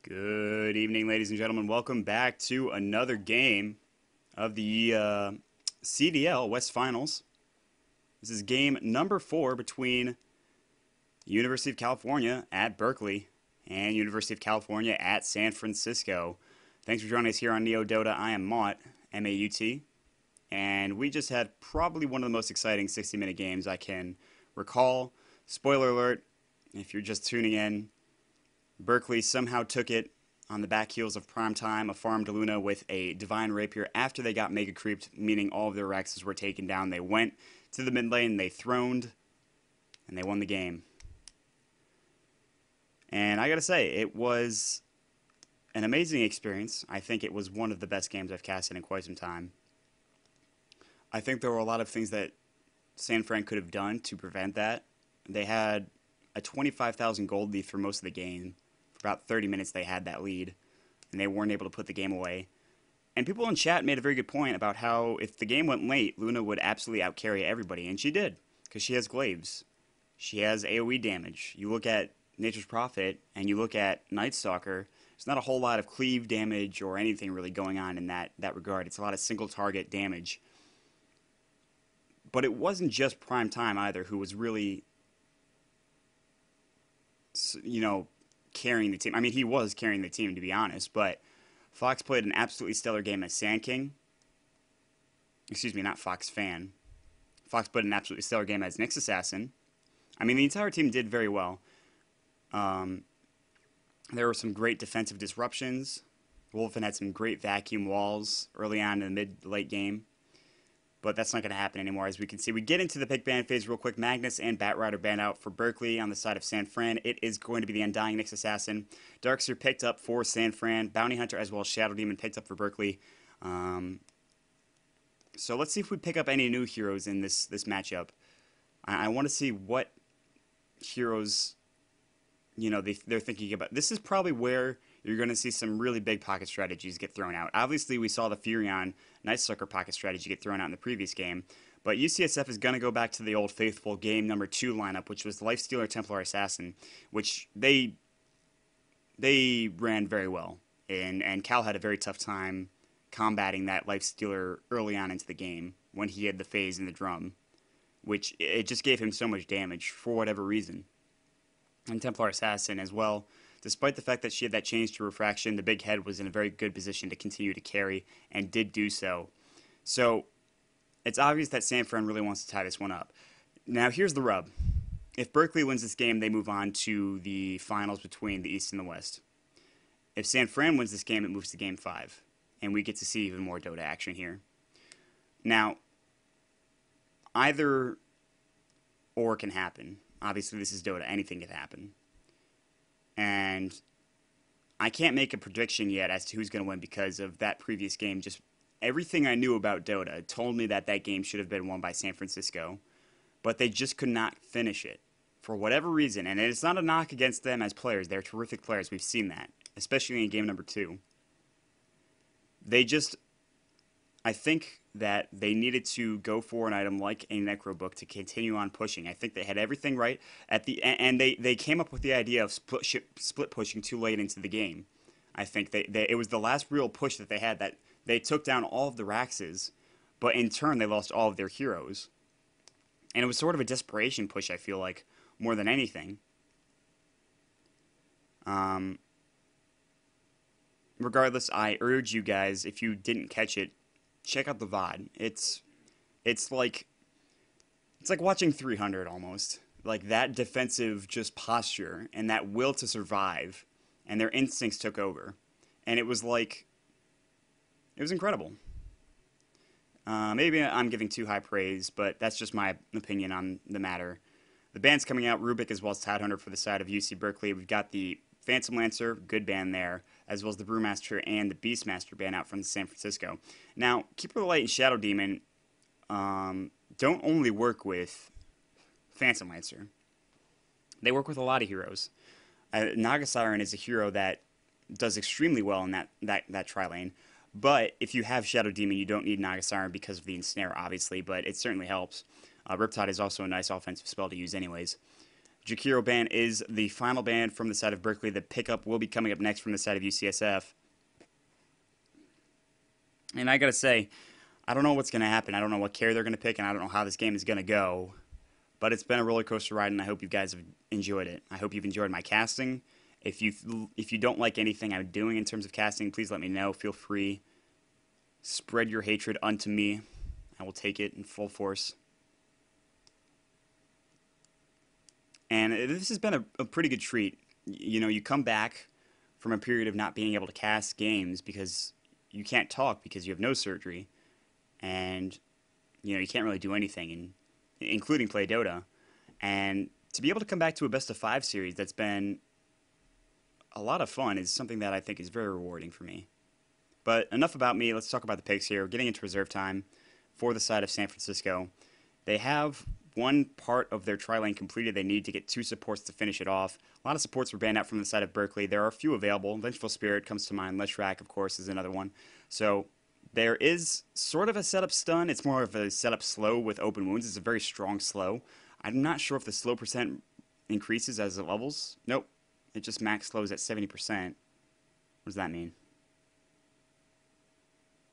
Good evening, ladies and gentlemen. Welcome back to another game of the CDL West Finals. This is game number 4 between University of California at Berkeley and University of California at San Francisco. Thanks for joining us here on Neo Dota. I am Maut, M-A-U-T, and we just had probably one of the most exciting 60-minute games I can recall. Spoiler alert, if you're just tuning in, Berkeley somehow took it on the back heels of Prime Time, a farmed Luna with a Divine Rapier after they got Mega Creeped, meaning all of their Rexes were taken down. They went to the mid lane, they throned, and they won the game. And I gotta say, it was an amazing experience. I think it was one of the best games I've casted in quite some time. I think there were a lot of things that San Fran could have done to prevent that. They had a 25,000 gold lead for most of the game. For about 30 minutes they had that lead, and they weren't able to put the game away. And people in chat made a very good point about how if the game went late, Luna would absolutely outcarry everybody, and she did, because she has glaives. She has AoE damage. You look at Nature's Prophet, and you look at Night Stalker, there's not a whole lot of cleave damage or anything really going on in that regard. It's a lot of single target damage. But it wasn't just Prime Time either who was really, carrying the team. I mean, he was carrying the team, to be honest, but Fox played an absolutely stellar game as Sand King. Excuse me, not Fox Fan. Fox played an absolutely stellar game as Nyx Assassin. I mean, the entire team did very well. There were some great defensive disruptions. Wolfen had some great vacuum walls early on in the mid-late game. But that's not going to happen anymore, as we can see. We get into the pick ban phase real quick. Magnus and Batrider ban out for Berkeley on the side of San Fran. It is going to be the Undying Nyx Assassin. Darkseer picked up for San Fran. Bounty Hunter as well as Shadow Demon picked up for Berkeley. So let's see if we pick up any new heroes in this matchup. I want to see what heroes, they're thinking about. This is probably where you're going to see some really big pocket strategies get thrown out. Obviously, we saw the Furion Night Stalker pocket strategy get thrown out in the previous game, but UCSF is going to go back to the old faithful game number 2 lineup, which was Lifestealer Templar Assassin, which they ran very well, and Cal had a very tough time combating that Lifestealer early on into the game when he had the phase and the drum, which it just gave him so much damage for whatever reason. And Templar Assassin as well. Despite the fact that she had that change to refraction, the big head was in a very good position to continue to carry, and did do so. So, it's obvious that San Fran really wants to tie this one up. Now, here's the rub. If Berkeley wins this game, they move on to the finals between the East and the West. If San Fran wins this game, it moves to Game 5, and we get to see even more Dota action here. Now, either or can happen. Obviously, this is Dota. Anything can happen. And I can't make a prediction yet as to who's going to win because of that previous game. Just everything I knew about Dota told me that that game should have been won by San Francisco, but they just could not finish it for whatever reason. And it's not a knock against them as players. They're terrific players. We've seen that, especially in game number 2. I think that they needed to go for an item like a Necro Book to continue on pushing. I think they had everything right at the and they came up with the idea of split pushing too late into the game. I think it was the last real push that they had, that they took down all of the Raxes, but in turn they lost all of their heroes. And it was sort of a desperation push, I feel like, more than anything. Regardless, I urge you guys, if you didn't catch it, check out the VOD. It's like watching 300 almost. Like that defensive just posture and that will to survive, and their instincts took over. And it was incredible. Maybe I'm giving too high praise, but that's just my opinion on the matter. The band's coming out, Rubik as well as Tidehunter for the side of UC Berkeley. We've got the Phantom Lancer, good band there, as well as the Brewmaster and the Beastmaster band out from San Francisco. Now, Keeper of the Light and Shadow Demon don't only work with Phantom Lancer. They work with a lot of heroes. Naga Siren is a hero that does extremely well in that tri-lane, but if you have Shadow Demon, you don't need Naga Siren because of the Ensnare, obviously, but it certainly helps. Riptide is also a nice offensive spell to use anyways. Jakiro ban is the final ban from the side of Berkeley. The pickup will be coming up next from the side of UCSF. And I gotta say, I don't know what's gonna happen. I don't know what carry they're gonna pick, and I don't know how this game is gonna go. But it's been a roller coaster ride, and I hope you guys have enjoyed it. I hope you've enjoyed my casting. If you don't like anything I'm doing in terms of casting, please let me know. Feel free. Spread your hatred unto me. I will take it in full force. And this has been a pretty good treat. You know, you come back from a period of not being able to cast games because you can't talk because you have nose surgery. And, you know, you can't really do anything, including play Dota. And to be able to come back to a best of 5 series that's been a lot of fun is something that I think is very rewarding for me. But enough about me. Let's talk about the picks here. We're getting into reserve time for the side of San Francisco. They have one part of their tri-lane completed. They need to get 2 supports to finish it off. A lot of supports were banned out from the side of Berkeley. There are a few available. Vengeful Spirit comes to mind. Leshrac, of course, is another one. So there is sort of a setup stun. It's more of a setup slow with open wounds. It's a very strong slow. I'm not sure if the slow percent increases as it levels. Nope. It just max slows at 70%. What does that mean?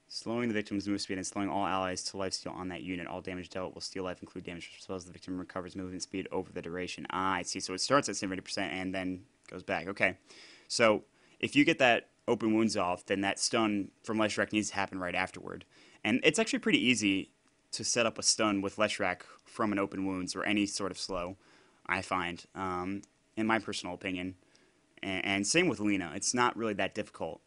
Slowing the victim's move speed and slowing all allies to lifesteal on that unit. All damage dealt will steal life, include damage as well as the victim recovers movement speed over the duration. Ah, I see. So it starts at 70% and then goes back. Okay. So if you get that open wounds off, then that stun from Leshrac needs to happen right afterward. And it's actually pretty easy to set up a stun with Leshrac from an open wounds or any sort of slow, I find, in my personal opinion. And same with Lena. It's not really that difficult.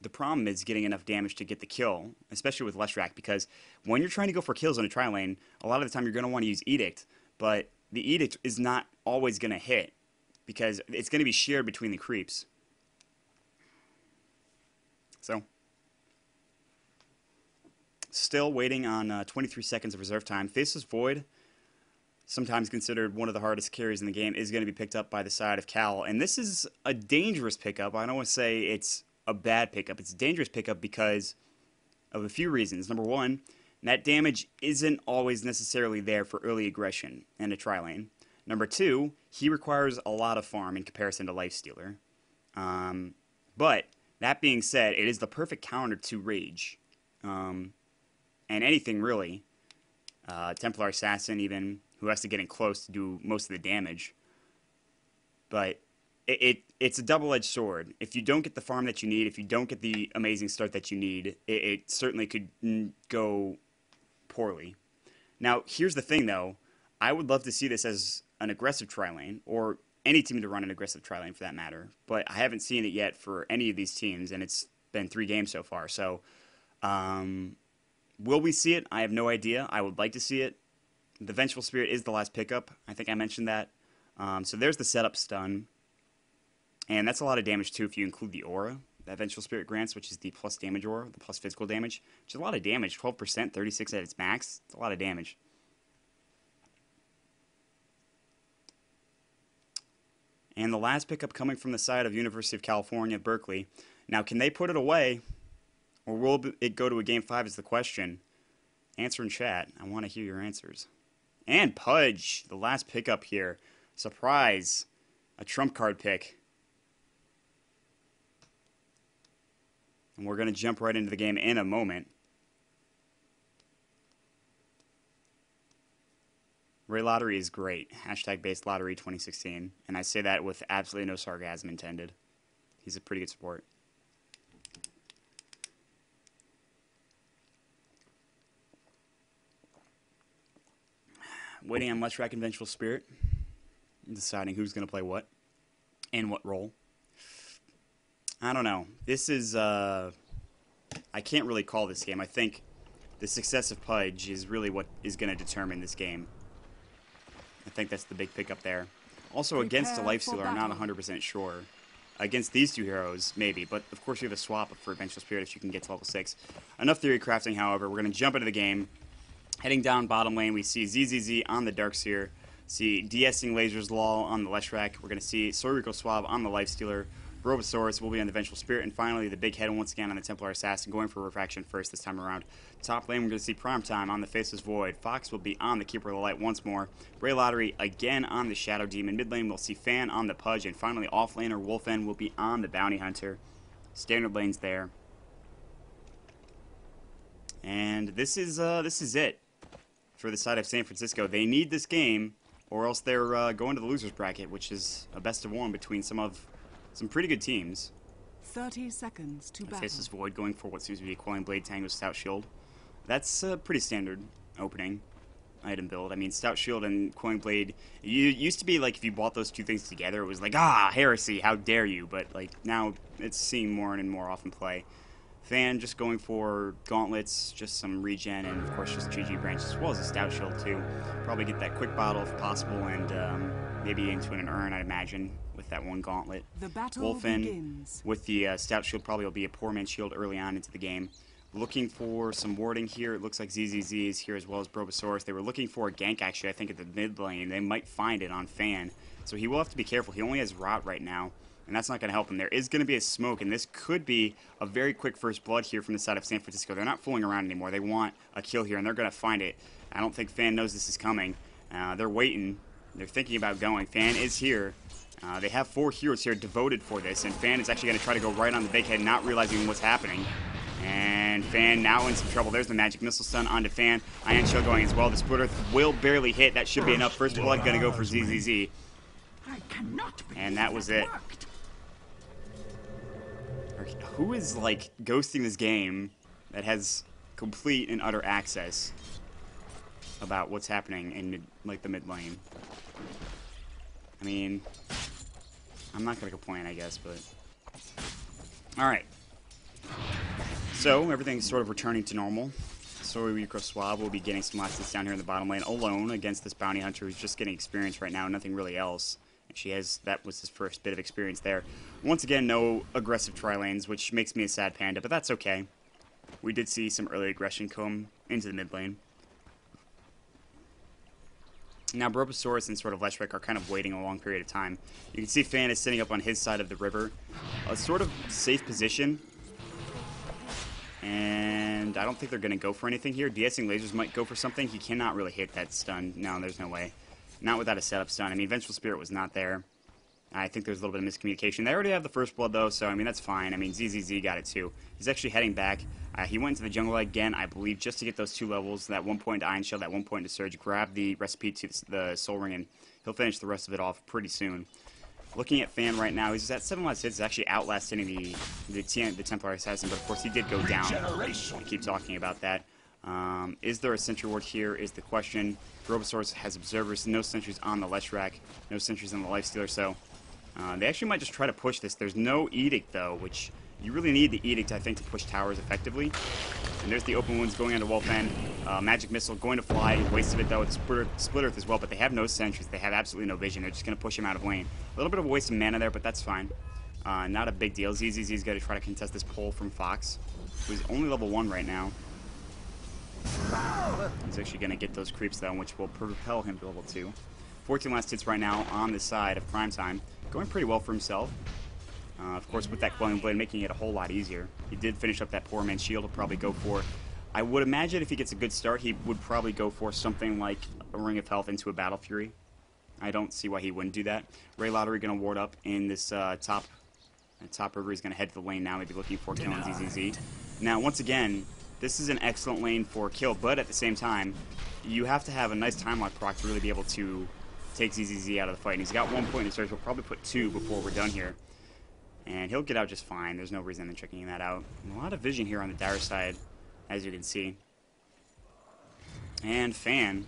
The problem is getting enough damage to get the kill, especially with Leshrac, because when you're trying to go for kills on a tri-lane, a lot of the time you're going to want to use Edict, but the Edict is not always going to hit, because it's going to be shared between the creeps. So, still waiting on 23 seconds of reserve time. Faceless Void, sometimes considered one of the hardest carries in the game, is going to be picked up by the side of Cal, and this is a dangerous pickup. I don't want to say it's a bad pickup. It's a dangerous pickup because of a few reasons. Number one, that damage isn't always necessarily there for early aggression in a tri-lane. Number two, he requires a lot of farm in comparison to Lifestealer. But that being said, it is the perfect counter to Rage. And anything really. Templar Assassin even, who has to get in close to do most of the damage. But it's a double-edged sword. If you don't get the farm that you need, if you don't get the amazing start that you need, it certainly could go poorly. Now, here's the thing, though. I would love to see this as an aggressive tri-lane, or any team to run an aggressive tri-lane for that matter. But I haven't seen it yet for any of these teams, and it's been 3 games so far. So, will we see it? I have no idea. I would like to see it. The Vengeful Spirit is the last pickup. I think I mentioned that. So there's the setup stun. And that's a lot of damage, too, if you include the aura that Vengeful Spirit grants, which is the plus damage aura, the plus physical damage, which is a lot of damage. 12%, 36 at its max. It's a lot of damage. And the last pickup coming from the side of University of California, Berkeley. Now, can they put it away, or will it go to a Game 5 is the question. Answer in chat. I want to hear your answers. And Pudge, the last pickup here. Surprise. A trump card pick. And we're going to jump right into the game in a moment. Ray Lottery is great. Hashtag based lottery 2016. And I say that with absolutely no sarcasm intended. He's a pretty good support. Waiting on Leshrac and Vengeful Spirit. Deciding who's going to play what. And what role. I don't know. This is, I can't really call this game. I think the success of Pudge is really what is going to determine this game. I think that's the big pickup there. Also, against a Lifestealer, I'm not 100% sure. Against these two heroes, maybe. But, of course, you have a swap for Vengeful Spirit if you can get to level 6. Enough theory crafting, however. We're going to jump into the game. Heading down bottom lane, we see ZZZ on the Darkseer. See de-essing Lasers Law on the Leshrac. We're going to see Soriko Swab on the Lifestealer. Robosaurus will be on the Vengeful Spirit, and finally the big head once again on the Templar Assassin, going for Refraction first this time around. Top lane, we're going to see Prime Time on the Faceless Void. Fox will be on the Keeper of the Light once more. Ray Lottery again on the Shadow Demon. Mid lane, we'll see Fan on the Pudge, and finally off laner Wolfen will be on the Bounty Hunter. Standard lanes there. And this is it for the side of San Francisco. They need this game, or else they're going to the losers bracket, which is a best of one between some pretty good teams. 30 seconds to battle. Faceless Void going for what seems to be a Quelling Blade Tango Stout Shield. That's a pretty standard opening item build. I mean, Stout Shield and Quelling Blade, it used to be like if you bought those two things together, it was like, heresy, how dare you, but like now it's seeing more and more often play. Fan just going for gauntlets, just some regen, and of course just GG branch, as well as a Stout Shield too. Probably get that quick bottle if possible, and maybe into an urn, I'd imagine, with that one gauntlet. The battle Wolfen begins. with the Stout Shield probably will be a poor man's shield early on into the game. Looking for some warding here. It looks like ZZZ is here as well as Brobosaurus. They were looking for a gank, actually, I think, at the mid lane. They might find it on Fan, so he will have to be careful. He only has Rot right now, and that's not going to help him. There is going to be a smoke, and this could be a very quick first blood here from the side of San Francisco. They're not fooling around anymore. They want a kill here, and they're going to find it. I don't think Fan knows this is coming. They're waiting. They're thinking about going. Fan is here. They have 4 heroes here devoted for this, and Fan is actually going to try to go right on the big head, not realizing what's happening. And Fan now in some trouble. There's the Magic Missile Stun onto Fan. Iron Shield going as well. The Splitter will barely hit. That should be enough. First blood going to go for ZZZ. And that was it. Who is, like, ghosting this game that has complete and utter access about what's happening in, the mid lane? I mean, I'm not going to complain, I guess, but... Alright. So, everything's sort of returning to normal. Soriko Swab will be getting some last hits down here in the bottom lane alone against this Bounty Hunter who's just getting experience right now, nothing really else. That was his first bit of experience there. Once again, no aggressive tri-lanes, which makes me a sad panda, but that's okay. We did see some early aggression come into the mid lane. Now, Brobosaurus and sort of Leshwick are kind of waiting a long period of time. You can see Fan is sitting up on his side of the river. A sort of safe position. And I don't think they're going to go for anything here. De-icing lasers might go for something. He cannot really hit that stun. No, there's no way. Not without a setup stun. I mean, Vengeful Spirit was not there. I think there's a little bit of miscommunication. They already have the first blood, though, so, I mean, that's fine. I mean, ZZZ got it, too. He's actually heading back. He went into the jungle again, I believe, just to get those 2 levels. That 1 point to Iron Shield, that 1 point to Surge. Grab the recipe to the Soul Ring, and he'll finish the rest of it off pretty soon. Looking at Fan right now, he's at 7 last hits. He's actually outlasting the Templar Assassin, but of course he did go down. I keep talking about that. Is there a sentry ward here is the question. Robosaurus has observers, no sentries on the Leshrac, no sentries on the Lifestealer, so they actually might just try to push this. There's no Edict, though, which you really need the Edict, I think, to push towers effectively. And there's the open wounds going onto Wolfen. Magic Missile going to fly. Waste of it, though. It's Split Earth as well, but they have no sentries. They have absolutely no vision. They're just going to push him out of lane. A little bit of a waste of mana there, but that's fine. Not a big deal. ZZZ's going to try to contest this pull from Fox, who's only level 1 right now. He's actually going to get those creeps, though, which will propel him to level 2. 14 last hits right now on the side of Prime Time. Going pretty well for himself. Of course, with that Quelling Blade, making it a whole lot easier. He did finish up that poor man's shield. He'll probably go for... I would imagine if he gets a good start, he would probably go for something like a Ring of Health into a Battle Fury. I don't see why he wouldn't do that. Ray Lottery going to ward up in this top river. He's going to head to the lane now, maybe looking for killing ZZZ. Now, once again, this is an excellent lane for kill, but at the same time, you have to have a nice time lock proc to really be able to take ZZZ out of the fight. And he's got 1 point in surge. We'll probably put 2 before we're done here. And he'll get out just fine. There's no reason in checking that out. And a lot of vision here on the Dire side, as you can see. And Fan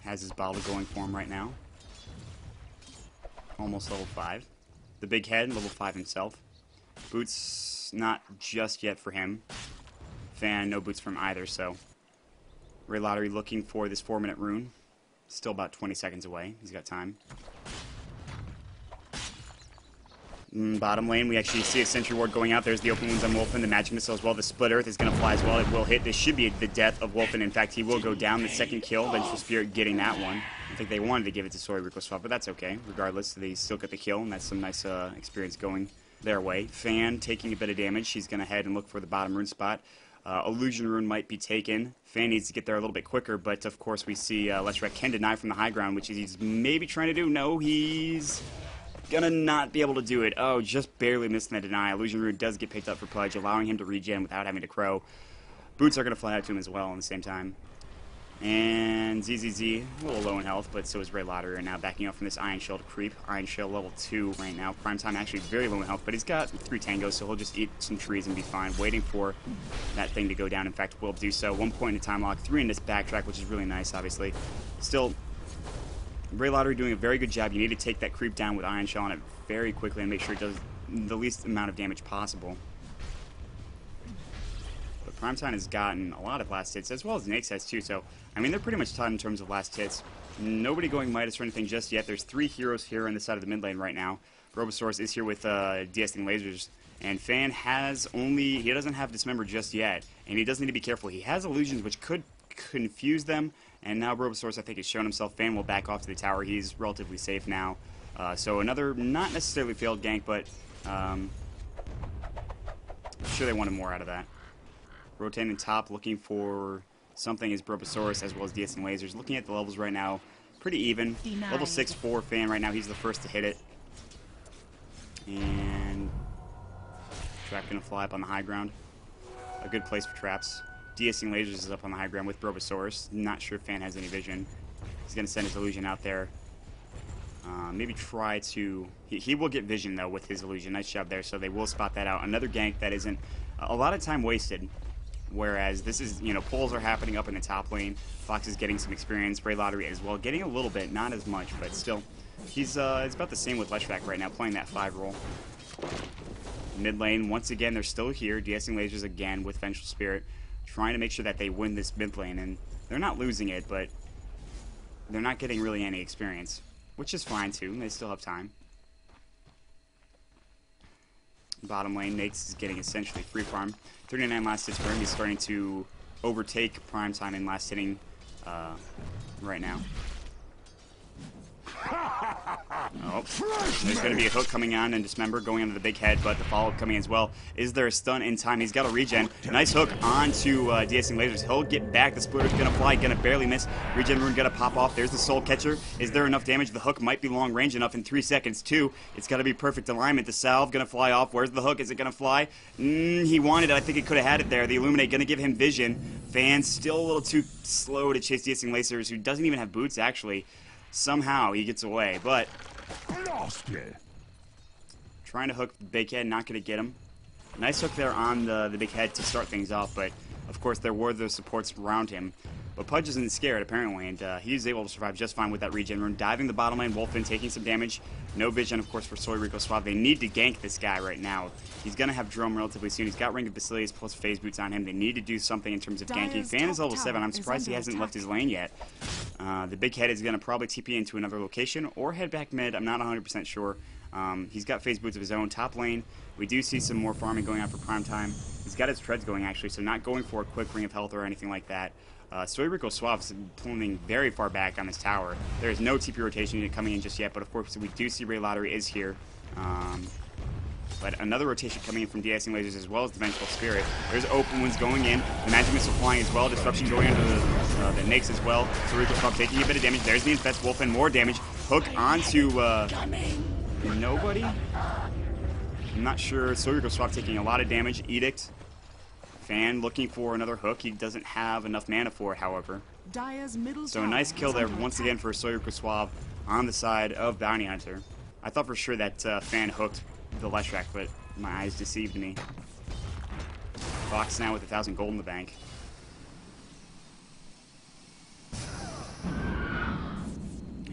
has his bottle going for him right now. Almost level 5. The big head, level 5 himself. Boots, not just yet for him. Fan, no boots from either, so... Ray Lottery looking for this 4-minute rune. Still about 20 seconds away. He's got time. Bottom lane, we actually see a Sentry Ward going out. There's the open wounds on Wolfen, the Magic Missile as well. The Split Earth is going to fly as well. It will hit. This should be the death of Wolfen. In fact, he will go down. The second kill. Vengeful Spirit getting that one. I think they wanted to give it to Soy Rico Swap, but that's okay. Regardless, they still get the kill, and that's some nice experience going their way. Fan taking a bit of damage. She's going to head and look for the bottom rune spot. Illusion Rune might be taken. Fan needs to get there a little bit quicker, but of course we see Leshrac can deny from the high ground, which he's maybe trying to do. No, he's gonna not be able to do it. Oh, just barely missing the deny. Illusion Rune does get picked up for Pudge, allowing him to regen without having to crow. Boots are gonna fly out to him as well at the same time. And ZZZ, a little low in health, but so is Ray Lottery right now, backing up from this Iron Shield creep. Iron Shield level 2 right now. Primetime actually very low in health, but he's got 3 tangos, so he'll just eat some trees and be fine, waiting for that thing to go down. In fact, will do so. 1 point in time lock, 3 in this backtrack, which is really nice, obviously. Still, Ray Lottery doing a very good job. You need to take that creep down with Iron Shell on it very quickly and make sure it does the least amount of damage possible. But Primetime has gotten a lot of last hits, as well as Nyx has too, so I mean, they're pretty much tied in terms of last hits. Nobody going Midas or anything just yet. There's 3 heroes here on the side of the mid lane right now. Robosaurus is here with de-esting lasers. And Fan has only... He doesn't have Dismember just yet. And he does need to be careful. He has illusions, which could confuse them. And now Robosaurus, I think, has shown himself. Fan will back off to the tower. He's relatively safe now. So another, not necessarily failed gank, but... I'm sure they wanted more out of that. Rotating top, looking for... something is Brobosaurus as well as DS and Lasers. Looking at the levels right now, pretty even. Denied. Level 6-4 Fan right now, he's the first to hit it. And Trap gonna fly up on the high ground. A good place for traps. DS and Lasers is up on the high ground with Brobosaurus. Not sure if Fan has any vision. He's gonna send his illusion out there. Maybe try to... He will get vision though with his illusion. Nice job there, so they will spot that out. Another gank that isn't a lot of time wasted. Whereas this is, you know, pulls are happening up in the top lane. Fox is getting some experience. Ray Lottery as well, getting a little bit, not as much, but still. He's, it's about the same with Leshrac right now, playing that 5 role. Mid lane, once again, they're still here. De-esting Lasers again with Vengeful Spirit, trying to make sure that they win this mid lane. And they're not losing it, but they're not getting really any experience, which is fine too. They still have time. Bottom lane, Nyx is getting essentially free farm. 39 last hits for him. He's starting to overtake Primetime in last hitting right now. Oh, there's going to be a hook coming on and Dismember going under the big head, but the follow-up coming as well. Is there a stun in time? He's got a regen. Nice hook onto de-esting Lasers. He'll get back. The Splitter's going to fly, going to barely miss. Regen Rune going to pop off. There's the Soul Catcher. Is there enough damage? The hook might be long range enough in 3 seconds, too. It's got to be perfect alignment. The Salve going to fly off. Where's the hook? Is it going to fly? He wanted it. I think he could have had it there. The Illuminate going to give him vision. Fan still a little too slow to chase de-esting Lasers, who doesn't even have boots, actually. Somehow he gets away, but trying to hook the big head, not going to get him. Nice hook there on the big head to start things off, but of course there were the supports around him. But Pudge isn't scared, apparently, and he's able to survive just fine with that regen rune. Diving the bottom lane, Wolfen taking some damage. No vision, of course, for Soy Rico Swab. They need to gank this guy right now. He's going to have Drome relatively soon. He's got Ring of Basilius plus Phase Boots on him. They need to do something in terms of ganking. Fan is level 7. I'm surprised he hasn't left his lane yet. The big head is going to probably TP into another location or head back mid. I'm not 100% sure. He's got Phase Boots of his own. Top lane, we do see some more farming going on for Primetime. He's got his treads going, actually, so not going for a quick Ring of Health or anything like that. Soy Rico Suave's pulling very far back on this tower. There is no TP rotation unit coming in just yet, but of course we do see Ray Lottery is here. But another rotation coming in from de-esting Lasers as well as the Vengeful Spirit. There's open wounds going in. The Magic Missile flying as well. Disruption going into the Nyx as well. Soy Rico Suave taking a bit of damage. There's the Infest Wolf and more damage. Hook onto nobody. I'm not sure. Soy Rico Suave taking a lot of damage. Edict. Fan looking for another hook. He doesn't have enough mana for it, however. So a nice kill there once again for Soy Rico Suave on the side of Bounty Hunter. I thought for sure that Fan hooked the Leshrac, but my eyes deceived me. Fox now with 1,000 gold in the bank.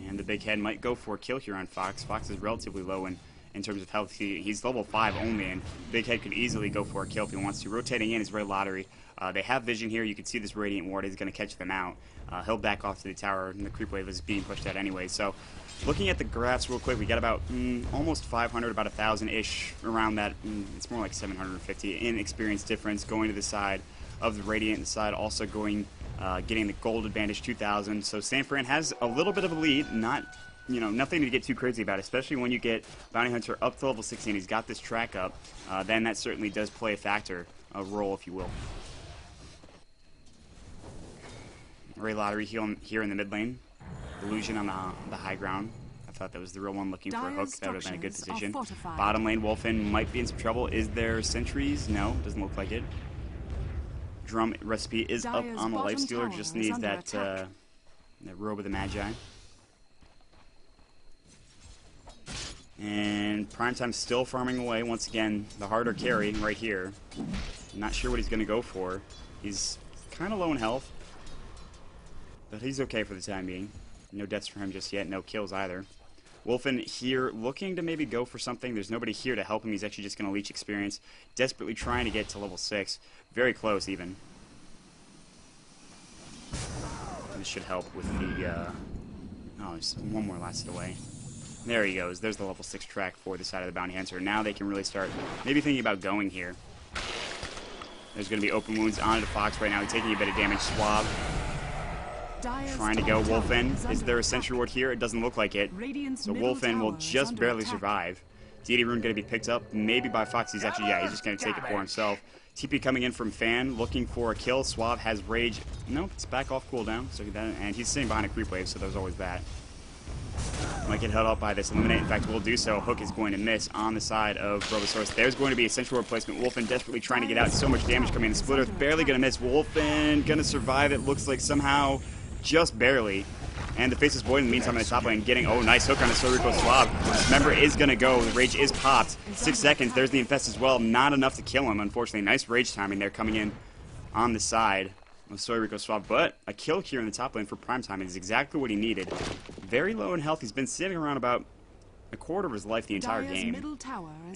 And the big head might go for a kill here on Fox. Fox is relatively low in terms of health. He's level 5 only, and Big Head could easily go for a kill if he wants to. Rotating in is Ray Lottery. They have vision here. You can see this Radiant Ward is going to catch them out. He'll back off to the tower, and the creep wave is being pushed out anyway. So, looking at the graphs real quick, we got about almost 500, about 1,000-ish around that. It's more like 750 in experience difference going to the side of the Radiant. The side also going, getting the gold advantage, 2,000. So San Fran has a little bit of a lead, not, nothing to get too crazy about, especially when you get Bounty Hunter up to level 16. He's got this track up. Then that certainly does play a factor, a role, if you will. Ray Lottery here in the mid lane. Illusion on the high ground. I thought that was the real one looking for a hook. That would have been a good position. Bottom lane, Wolfen might be in some trouble. Is there sentries? No, doesn't look like it. Drum recipe is up on the lifestealer. Just needs that robe of the Magi. And Primetime still farming away. Once again, the harder carry right here. Not sure what he's going to go for. He's kind of low in health, but he's okay for the time being. No deaths for him just yet. No kills either. Wolfen here looking to maybe go for something. There's nobody here to help him. He's actually just going to leech experience. Desperately trying to get to level 6. Very close even. This should help with the... oh, there's one more lasted away. There he goes. There's the level 6 track for the side of the Bounty Hunter. Now they can really start maybe thinking about going here. There's going to be open wounds onto Fox right now. He's taking a bit of damage. Swab trying to go. Wolfen. Is there a Sentry Ward here? It doesn't look like it. So Wolfen will just barely survive. Deity Rune going to be picked up maybe by Fox. He's actually, yeah, he's just going to take it for himself. TP coming in from Fan, looking for a kill. Suave has Rage. Nope, it's back off cooldown. So and he's sitting behind a creep wave, so there's always that. Might get held up by this Eliminate. In fact, will do so. Hook is going to miss on the side of Robosaurus. There's going to be a Sentry Ward placement. Wolfen desperately trying to get out. So much damage coming in. The Splitter's barely going to miss. Wolfen going to survive, it looks like somehow. Just barely. And the Faceless Void in the meantime in the top lane getting, oh, nice hook on the Soriko Swab. Remember is going to go. The Rage is popped. 6 seconds. There's the Infest as well. Not enough to kill him, unfortunately. Nice Rage timing there coming in on the side of Soriko Swab. But a kill here in the top lane for Primetime is exactly what he needed. Very low in health. He's been sitting around about a quarter of his life the entire game.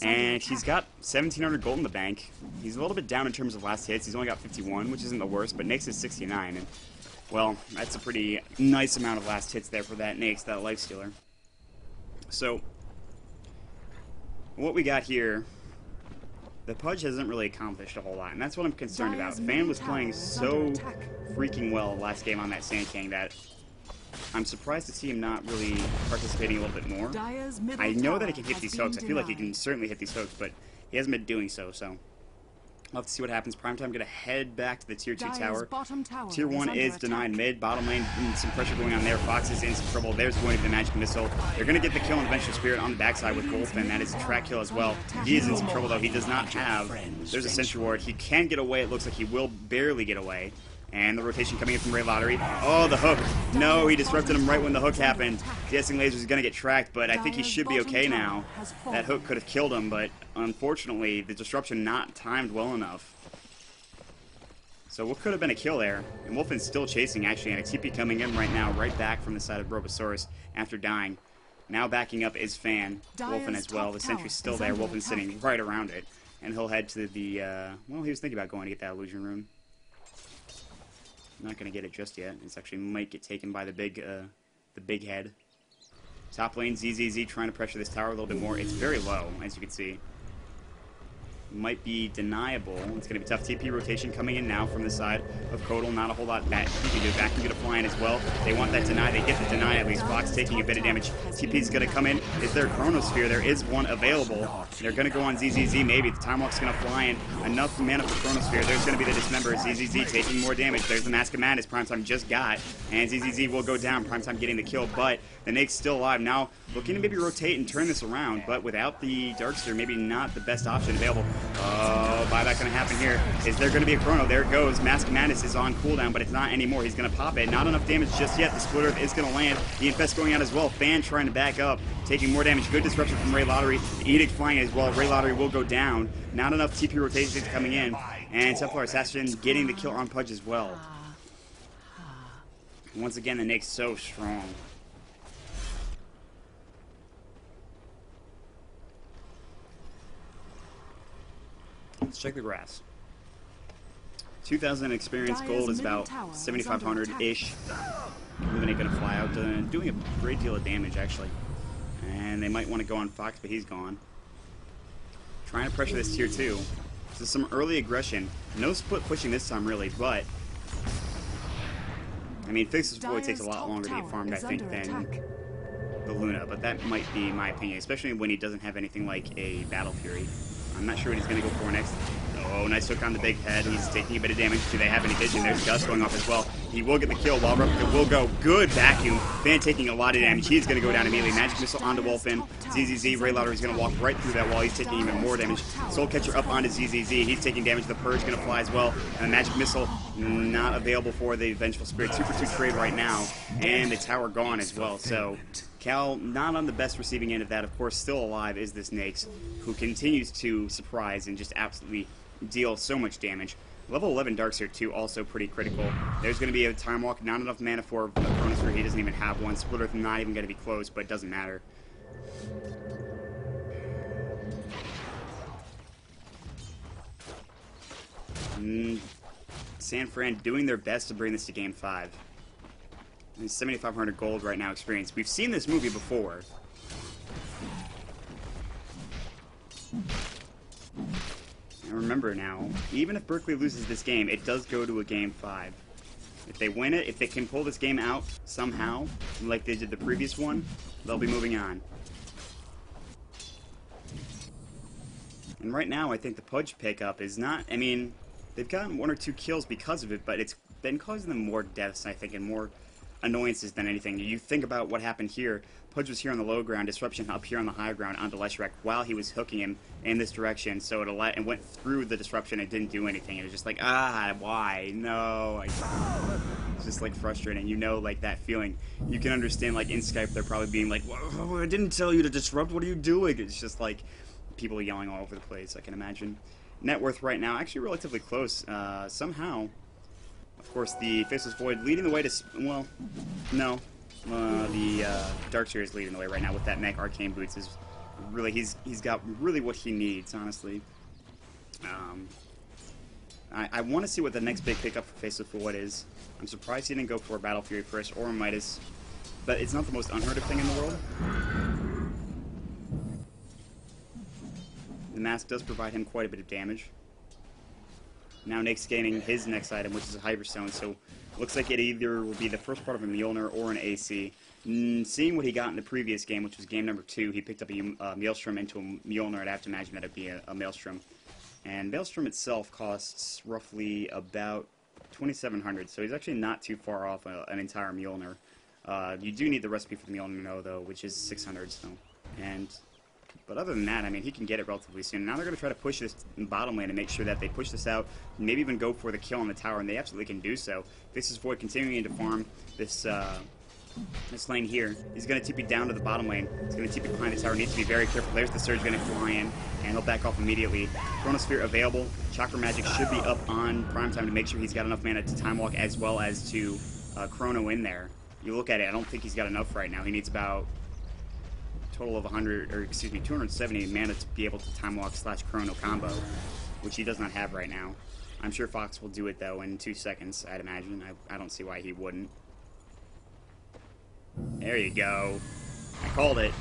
And he's got 1,700 gold in the bank. He's a little bit down in terms of last hits. He's only got 51, which isn't the worst, but Nyx is 69. And well, that's a pretty nice amount of last hits there for that Nyx, that lifestealer. So, what we got here, the Pudge hasn't really accomplished a whole lot, and that's what I'm concerned about. Fan was playing so freaking well last game on that Sand King that I'm surprised to see him not really participating a little bit more. I know that he can hit these hooks. I feel like he can certainly hit these hooks, but he hasn't been doing so, We'll have to see what happens. Primetime going to head back to the Tier 2 tower. Tier 1 is denied mid. Bottom lane, some pressure going on there. Fox is in some trouble. There's going to be the Magic Missile. They're going to get the kill on the Vengeful Spirit on the backside with Goldfin. That is a track kill as well. He is in some trouble, though. He does not have... There's a Sentry Ward. He can get away. It looks like he will barely get away. And the rotation coming in from Ray Lottery. Oh, the hook. No, he disrupted him right when the hook happened. Guessing Laser is going to get tracked, but I think he should be okay now. That hook could have killed him, but unfortunately, the disruption not timed well enough. So what could have been a kill there? And Wolfen's still chasing, actually, and a TP coming in right now, right back from the side of Robosaurus after dying. Now backing up is Fan. Wolfen as well. The sentry's still there. Wolfen's sitting right around it. And he'll head to the, well, he was thinking about going to get that illusion rune. Not going to get it just yet. It's actually might get taken by the big head. Top lane, ZZZ trying to pressure this tower a little bit more. It's very low, as you can see. Might be deniable. It's going to be tough. TP rotation coming in now from the side of Kodal. Not a whole lot back. He can do back and get a fly in as well. They want that deny. They get the deny at least. Fox taking a bit of damage. TP is going to come in. Is there a Chronosphere? There is one available. They're going to go on ZZZ maybe. The Time Walk's going to fly in. Enough mana for Chronosphere. There's going to be the Dismember. ZZZ taking more damage. There's the Mask of Madness Primetime just got. And ZZZ will go down. Primetime getting the kill, but the Nake's still alive. Now looking to maybe rotate and turn this around, but without the Darkster, maybe not the best option available. Oh, buyback going to happen here. Is there going to be a Chrono? There it goes. Mask of Madness is on cooldown, but it's not anymore. He's going to pop it. Not enough damage just yet. The Splitter is going to land. The Infest going out as well. Fan trying to back up, taking more damage. Good disruption from Ray Lottery. The Edict flying as well. Ray Lottery will go down. Not enough TP rotations coming in. And Templar Assassin getting the kill on Pudge as well. Once again, the Nake's so strong. Let's check the grass. 2,000 experience. Gold is about 7,500-ish. Illuminate gonna fly out, doing a great deal of damage, actually. And they might want to go on Fox, but he's gone. Trying to pressure this tier 2. So some early aggression. No split pushing this time, really, but... I mean, Fix's Void takes a lot longer to get farmed, I think, than the Luna, but that might be my opinion, especially when he doesn't have anything like a Battle Fury. I'm not sure what he's going to go for next. Oh, nice hook on the big head. He's taking a bit of damage. Do they have any vision? There's Gust going off as well. He will get the kill while Replica will go. Good vacuum. Van taking a lot of damage. He's going to go down immediately. Magic Missile onto Wolfen. ZZZ. Ray Louder is going to walk right through that wall. He's taking even more damage. Soul Catcher up onto ZZZ. He's taking damage. The Purge going to fly as well. And the Magic Missile not available for the Vengeful Spirit. 2-for-2 trade right now. And the tower gone as well. So Cal not on the best receiving end of that. Of course, still alive is this Nakes, who continues to surprise and just absolutely deal so much damage. Level 11 Darkseer 2 also pretty critical. There's going to be a Time Walk, not enough mana for a Chronosphere. He doesn't even have one. Split Earth not even going to be close, but it doesn't matter. San Fran doing their best to bring this to Game 5. 7,500 gold right now experience. We've seen this movie before. And remember now, even if Berkeley loses this game, it does go to a Game 5. If they win it, if they can pull this game out somehow, like they did the previous one, they'll be moving on. And right now, I think the Pudge pickup is not... I mean, they've gotten 1 or 2 kills because of it, but it's been causing them more deaths, I think, and more annoyances than anything. You think about what happened here. Pudge was here on the low ground, Disruption up here on the high ground onto Leshrac while he was hooking him in this direction, so it went through the Disruption and didn't do anything. It was just like, why? No. It's just, like, frustrating. You know, like, that feeling. You can understand, like, in Skype, they're probably being like, well, I didn't tell you to disrupt, what are you doing? It's just, like, people yelling all over the place, I can imagine. Net worth right now, actually relatively close. Somehow, of course, the Faceless Void leading the way to... Well, no. The Darkseer is leading the way right now with that mech. Arcane Boots is really... He's got really what he needs, honestly. I want to see what the next big pickup for Faceless Void is. I'm surprised he didn't go for Battle Fury first or Midas. But it's not the most unheard of thing in the world. The mask does provide him quite a bit of damage. Now Nake's gaining his next item, which is a Hyperstone, so looks like it either will be the first part of a Mjolnir or an AC. Seeing what he got in the previous game, which was game number 2, he picked up a Maelstrom into a Mjolnir. I'd have to imagine that it'd be a Maelstrom. And Maelstrom itself costs roughly about 2,700, so he's actually not too far off an entire Mjolnir. You do need the recipe for the Mjolnir, though, which is 600, so... But other than that, I mean, he can get it relatively soon. Now they're going to try to push this bottom lane and make sure that they push this out, maybe even go for the kill on the tower, and they absolutely can do so. Faceless Void continuing to farm this lane here. He's going to TP down to the bottom lane. He's going to TP behind the tower. Needs to be very careful. There's the Surge going to fly in, and he'll back off immediately. Chronosphere available. Chakra Magic should be up on Prime Time to make sure he's got enough mana to Time Walk as well as to Chrono in there. You look at it, I don't think he's got enough right now. He needs about... total of 270 mana to be able to Time Walk / Chrono combo, which he does not have right now. I'm sure Fox will do it, though, in 2 seconds, I'd imagine. I don't see why he wouldn't. There you go. I called it.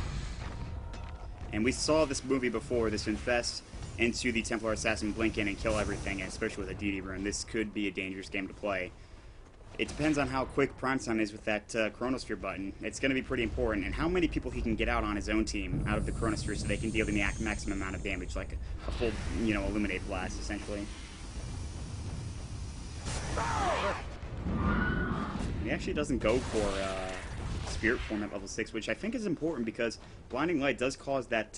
And we saw this movie before, this Infest into the Templar Assassin blink in and kill everything, and especially with a DD rune. This could be a dangerous game to play. It depends on how quick Prime Time is with that Chronosphere button. It's going to be pretty important, and how many people he can get out on his own team out of the Chronosphere so they can deal the maximum amount of damage, like a full, Illuminate Blast, essentially. He actually doesn't go for Spirit Form at level 6, which I think is important because Blinding Light does cause that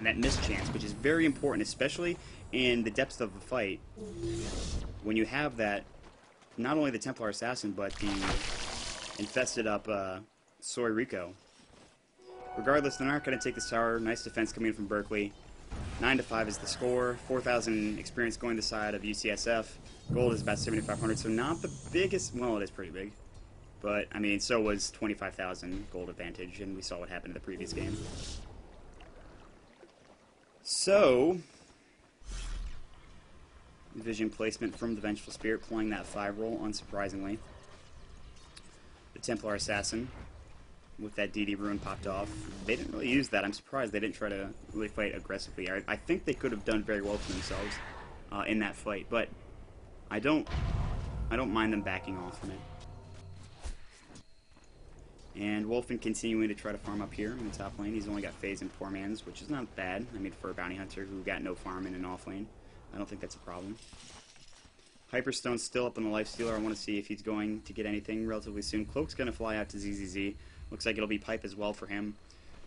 mischance, which is very important, especially in the depths of the fight. When you have that, not only the Templar Assassin, but the infested up Soy Rico. Regardless, they're not going to take this tower. Nice defense coming in from Berkeley. 9-5 is the score. 4,000 experience going to the side of UCSF. Gold is about 7,500, so not the biggest. Well, it is pretty big. But, I mean, so was 25,000 gold advantage, and we saw what happened in the previous game. So... Vision placement from the Vengeful Spirit, playing that 5 roll, unsurprisingly. The Templar Assassin, with that DD rune popped off. They didn't really use that. I'm surprised they didn't try to really fight aggressively. I think they could have done very well for themselves in that fight, but I don't mind them backing off from it. And Wolfen continuing to try to farm up here in the top lane. He's only got phase and poor mans, which is not bad. I mean, for a bounty hunter who got no farm in an off lane, I don't think that's a problem. Hyperstone's still up on the Lifestealer. I want to see if he's going to get anything relatively soon. Cloak's going to fly out to ZZZ. Looks like it'll be Pipe as well for him.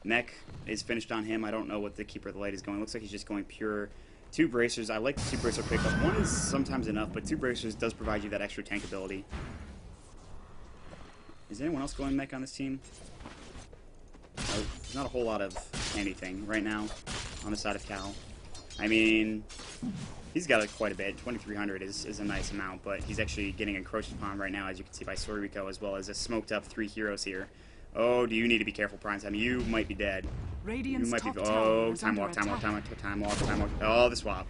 Mech is finished on him. I don't know what the Keeper of the Light is going. Looks like he's just going pure 2 bracers. I like the 2 bracer pickup. 1 is sometimes enough, but 2 bracers does provide you that extra tank ability. Is anyone else going mech on this team? No, there's not a whole lot of anything right now on the side of Cal. I mean, he's got quite a bit. 2,300 is a nice amount, but he's actually getting encroached upon right now, as you can see by Soriko, as well as a smoked up 3 heroes here. Oh, do you need to be careful, Primetime? You might be dead. Radiant's you might be. top Oh, tower time walk, is time under walk, attack. time walk, time walk. Oh, the swap.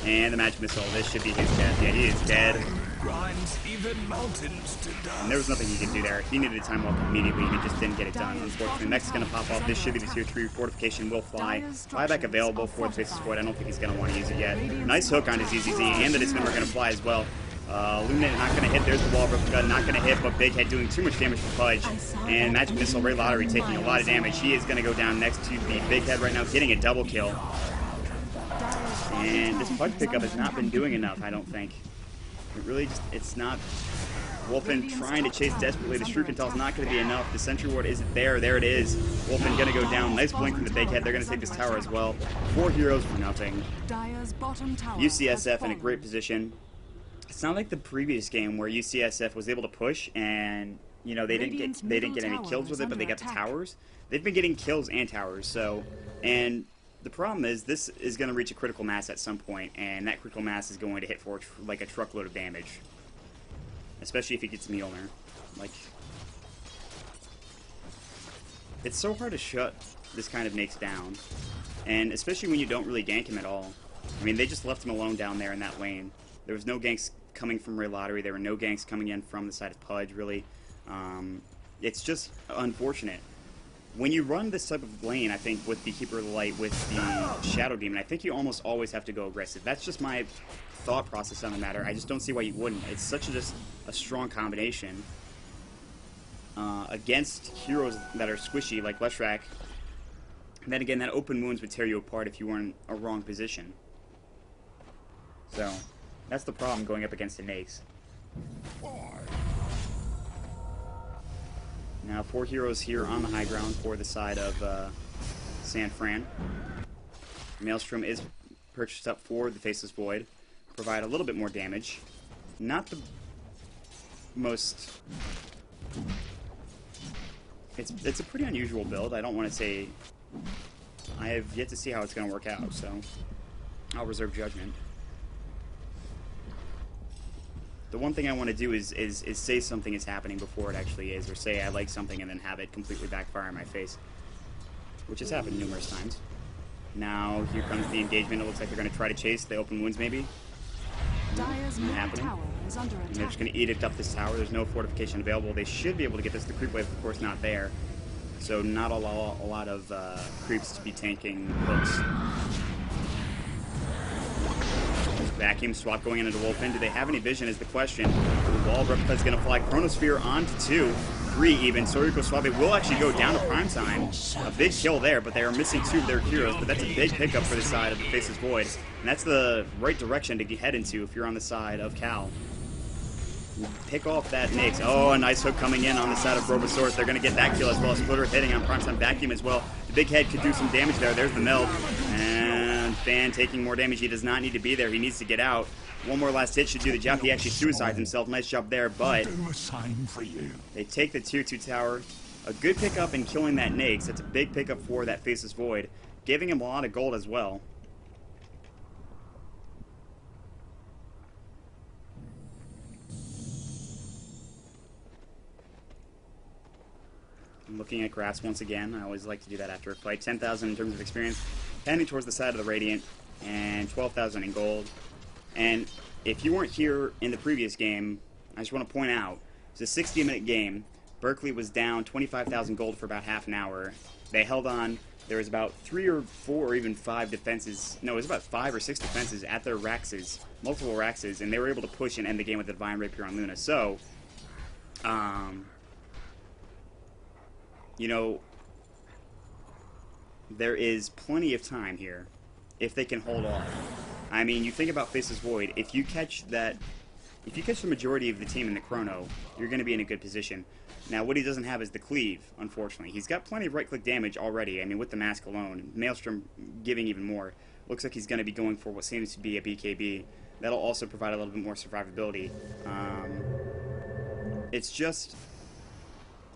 And the magic missile. This should be his death. Yeah, he is dead. Grinds even mountains to dust. And there was nothing he could do there. He needed a time walk immediately. He just didn't get it done. Unfortunately, Mech's going to pop off. This should be the tier 3 fortification. Will fly. Flyback available for the Faceless Void. I don't think he's going to want to use it yet. Nice hook on his ZZZ, and the Dismember going to fly as well. Illuminate not going to hit. There's the wall replica, not going to hit, but Big Head doing too much damage for Pudge. And Magic Missile, Ray Lottery taking a lot of damage. He is going to go down next to the Big Head right now, getting a double kill. And this Pudge pickup has not been doing enough, I don't think. It really just, it's not. Wolfen trying to chase desperately. The Shuriken is not going to be enough. The Sentry Ward isn't there. There it is. Wolfen going to go down. Nice blink from the Big Head. They're going to take this tower as well. 4 heroes for nothing. UCSF in a great position. It's not like the previous game where UCSF was able to push and, you know, they didn't get any kills with it, but they got the towers. They've been getting kills and towers, so, and the problem is this is going to reach a critical mass at some point, and that critical mass is going to hit for like a truckload of damage, especially if he gets Mjolnir. Like, it's so hard to shut this kind of Nyx down, and especially when you don't really gank him at all. I mean, they just left him alone down there in that lane. There was no ganks coming from Ray Lottery. There were no ganks coming in from the side of Pudge, really. It's just unfortunate. When you run this type of lane, I think, with the Keeper of the Light, with the Shadow Demon, I think you almost always have to go aggressive. That's just my thought process on the matter. I just don't see why you wouldn't. It's such a strong combination against heroes that are squishy, like Leshrac. And then again, that open wounds would tear you apart if you were in a wrong position. So, that's the problem going up against the Nyx. Now, 4 heroes here on the high ground for the side of San Fran. Maelstrom is purchased up for the Faceless Void. Provide a little bit more damage. Not the most... It's a pretty unusual build. I don't want to say... I have yet to see how it's going to work out, so I'll reserve judgment. The one thing I want to do is say something is happening before it actually is, or say I like something and then have it completely backfire in my face, which has happened numerous times. Now, here comes the engagement. It looks like they're going to try to chase the open wounds, maybe. Happening. And they're just going to edict up this tower. There's no fortification available. They should be able to get this. The creep wave, of course, not there. So not a lot of creeps to be tanking hooks. Vacuum swap going into Wolfen. Do they have any vision is the question. The wall replica is going to fly. Chronosphere onto 2. 3 even. Soriko Suave will actually go down to Primetime. A big kill there, but they are missing 2 of their heroes. But that's a big pickup for the side of the Faceless Void. And that's the right direction to head into if you're on the side of Cal. Pick off that Nyx. Oh, a nice hook coming in on the side of Robosaurus. They're going to get that kill as well. Splitter hitting on Primetime Vacuum as well. The big head could do some damage there. There's the meld. And Fan taking more damage. He does not need to be there. He needs to get out. One more last hit should do the job. He actually suicides himself. Nice job there, but they take the tier 2 tower. A good pickup in killing that Nyx. That's a big pickup for that Faceless Void. Giving him a lot of gold as well. I'm looking at graphs once again. I always like to do that after a fight. 10,000 in terms of experience. Heading towards the side of the Radiant. And 12,000 in gold. And if you weren't here in the previous game, I just want to point out, it's a 60-minute game. Berkeley was down 25,000 gold for about half an hour. They held on. There was about 3 or 4 or even 5 defenses. No, it was about 5 or 6 defenses at their Raxes, multiple Raxes, and they were able to push and end the game with the Divine Rapier on Luna. So, you know, there is plenty of time here if they can hold off. I mean, you think about Faceless Void. If you catch the majority of the team in the chrono, you're going to be in a good position. Now, what he doesn't have is the cleave, unfortunately. He's got plenty of right-click damage already. I mean, with the mask alone, Maelstrom giving even more. Looks like he's going to be going for what seems to be a BKB. That'll also provide a little bit more survivability. It's just,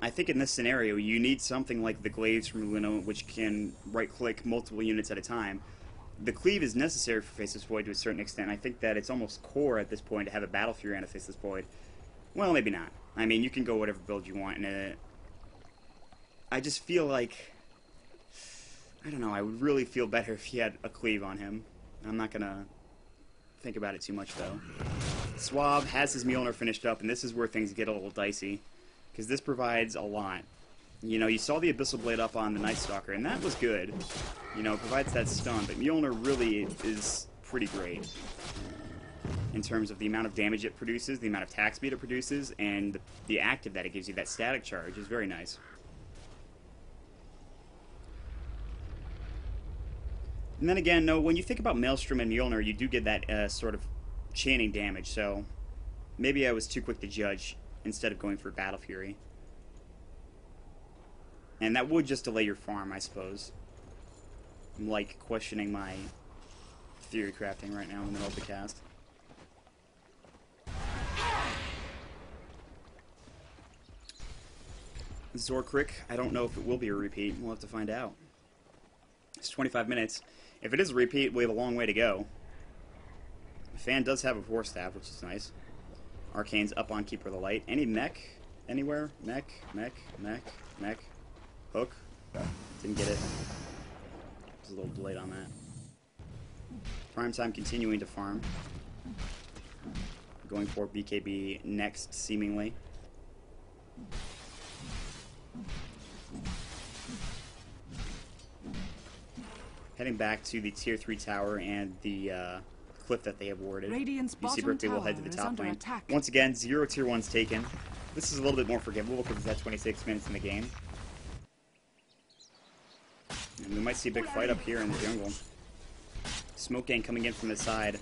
I think in this scenario, you need something like the Glaives from Luna, which can right-click multiple units at a time. The cleave is necessary for Faceless Void to a certain extent. I think that it's almost core at this point to have a Battle Fury and a Faceless Void. Well, maybe not. I mean, you can go whatever build you want, and I just feel like, I don't know, I would really feel better if he had a cleave on him. I'm not going to think about it too much, though. Swab has his Mjolnir finished up, and this is where things get a little dicey, because this provides a lot. You know, you saw the Abyssal Blade up on the Night Stalker, and that was good. You know, it provides that stun, but Mjolnir really is pretty great in terms of the amount of damage it produces, the amount of attack speed it produces, and the active that it gives you, that static charge, is very nice. And then again, no, when you think about Maelstrom and Mjolnir, you do get that sort of chaining damage, so maybe I was too quick to judge instead of going for Battle Fury. And that would just delay your farm, I suppose. I'm, like, questioning my theory crafting right now in the middle of the cast. Zorkrick, I don't know if it will be a repeat. We'll have to find out. It's 25 minutes. If it is a repeat, we have a long way to go. Fan does have a Force Staff, which is nice. Arcane's up on Keeper of the Light. Any mech? Anywhere? Mech? Hook? Didn't get it. There's a little delayed on that. Primetime continuing to farm. Going for BKB next, seemingly. Heading back to the Tier 3 tower and the cliff that they have warded. Radiant's You see Berkeley will head to the top lane. attack. Once again, 0 Tier 1's taken. This is a little bit more forgivable because it's at 26 minutes in the game. And we might see a big fight up here in the jungle. Smoke gang coming in from the side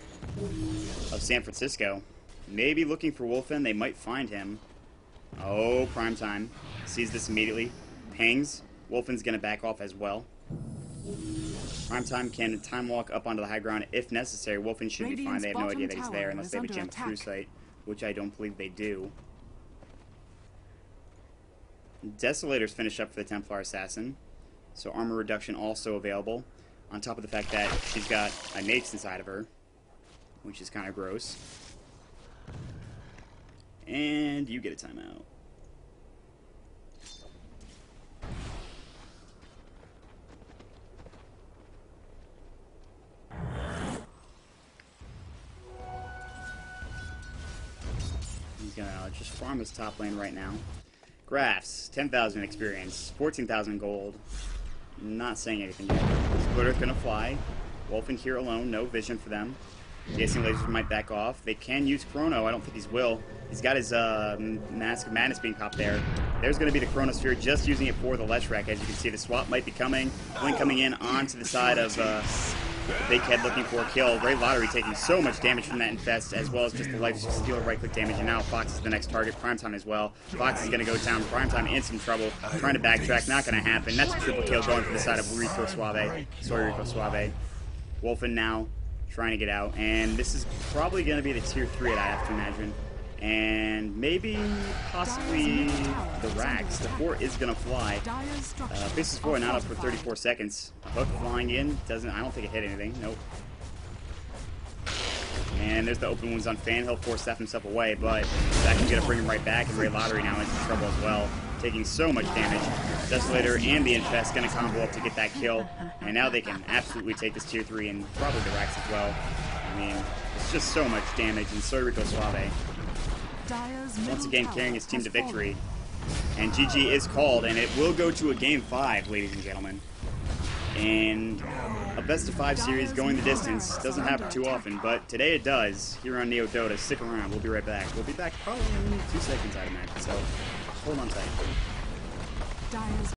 of San Francisco. Maybe looking for Wolfen. They might find him. Oh, Primetime sees this immediately. Pings. Wolfen's going to back off as well. Primetime can time walk up onto the high ground if necessary. Wolfen should be fine. They have no idea that he's there unless they have a gem true sight, which I don't believe they do. Desolator's finished up for the Templar Assassin, so armor reduction also available, on top of the fact that she's got a Nates inside of her, which is kind of gross. And you get a timeout. He's gonna just farm his top lane right now. Graphs, 10,000 experience, 14,000 gold. Not saying anything yet. Splitter's gonna fly. Wolfen here alone, no vision for them. Chasing lasers might back off. They can use Chrono. I don't think he will. He's got his Mask of Madness being popped there. There's going to be the Chronosphere, just using it for the Leshrac. As you can see, the swap might be coming. Blink coming in onto the side of Big Head looking for a kill. Ray Lottery taking so much damage from that Infest, as well as just the Life Stealer right-click damage. And now Fox is the next target. Primetime as well. Fox is going to go down. Primetime in some trouble. Trying to backtrack. Not going to happen. That's a triple kill going for the side of Rico Suave. Sorry, Rico Suave. Wolfen now trying to get out, and this is probably going to be the Tier 3, I have to imagine. And maybe, possibly, the Rax. The 4 is going to fly. Faceless 4 not up for 34 seconds. Hook flying in, I don't think it hit anything, nope. And there's the open wounds on Fan. He'll force staff himself away, but that can bring him right back, and Ray Lottery now into trouble as well, taking so much damage. Desolator and the Infest going to combo up to get that kill, and now they can absolutely take this Tier 3 and probably the Rax as well. I mean, it's just so much damage, and Soy Rico Suave Dire's once middle again tower carrying his team has to victory. fallen. And GG is called, and it will go to a Game 5, ladies and gentlemen. And a best-of-5 series going the distance doesn't happen too often, but today it does here on Neo Dota. Stick around. We'll be right back. We'll be back probably in 2 seconds, I'd imagine, so hold on tight. Dire's